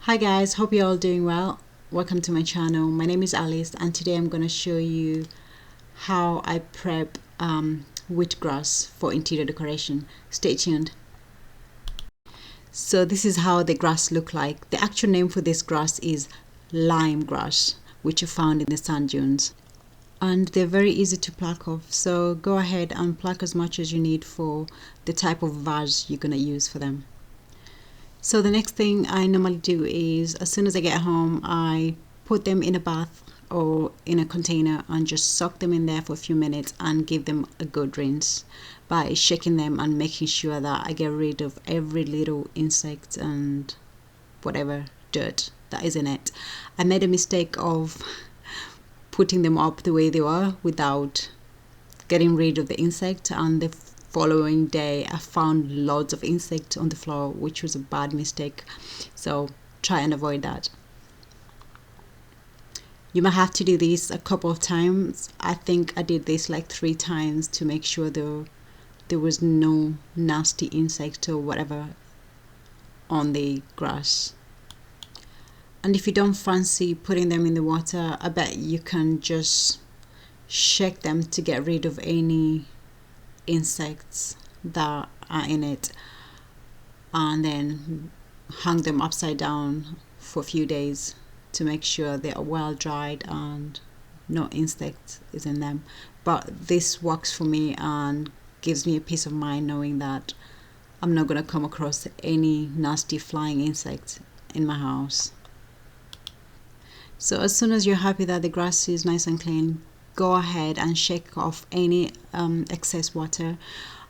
Hi guys, hope you're all doing well. Welcome to my channel. My name is Alice and today I'm going to show you how I prep wheatgrass for interior decoration. Stay tuned. So this is how the grass look like. The actual name for this grass is lime grass, which are found in the sand dunes. And they're very easy to pluck off, so go ahead and pluck as much as you need for the type of vase you're going to use for them. So the next thing I normally do is, as soon as I get home, I put them in a bath or in a container and just soak them in there for a few minutes and give them a good rinse by shaking them and making sure that I get rid of every little insect and whatever dirt that is in it. I made a mistake of putting them up the way they were without getting rid of the insect, and the following day I found loads of insects on the floor, which was a bad mistake, so try and avoid that. You might have to do this a couple of times. I think I did this like 3 times to make sure there was no nasty insect or whatever on the grass. And if you don't fancy putting them in the water, I bet you can just shake them to get rid of any insects that are in it, and then hang them upside down for a few days to make sure they are well dried and no insect is in them. But this works for me and gives me a peace of mind knowing that I'm not going to come across any nasty flying insects in my house. So as soon as you're happy that the grass is nice and clean, go ahead and shake off any excess water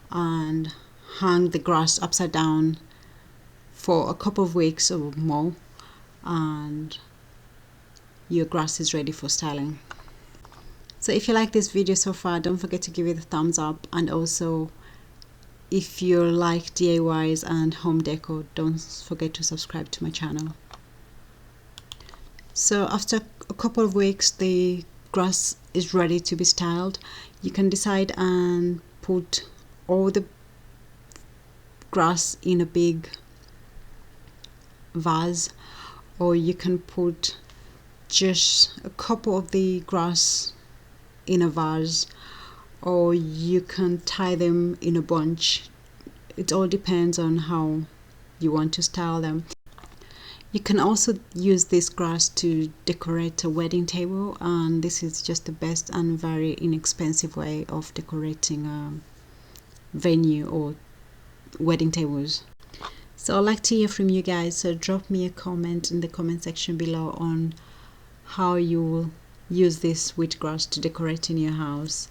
and hang the grass upside down for a couple of weeks or more, and your grass is ready for styling. So if you like this video so far, don't forget to give it a thumbs up, and also if you like DIYs and home decor, don't forget to subscribe to my channel. So after a couple of weeks, the grass is ready to be styled. You can decide and put all the grass in a big vase, or you can put just a couple of the grass in a vase, or you can tie them in a bunch. It all depends on how you want to style them. You can also use this grass to decorate a wedding table, and this is just the best and very inexpensive way of decorating a venue or wedding tables. So I'd like to hear from you guys, so drop me a comment in the comment section below on how you will use this wheatgrass to decorate in your house.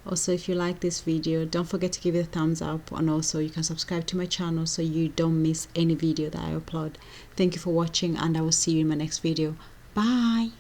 Also, if you like this video, don't forget to give it a thumbs up, and also you can subscribe to my channel so you don't miss any video that I upload. Thank you for watching, and I will see you in my next video. Bye.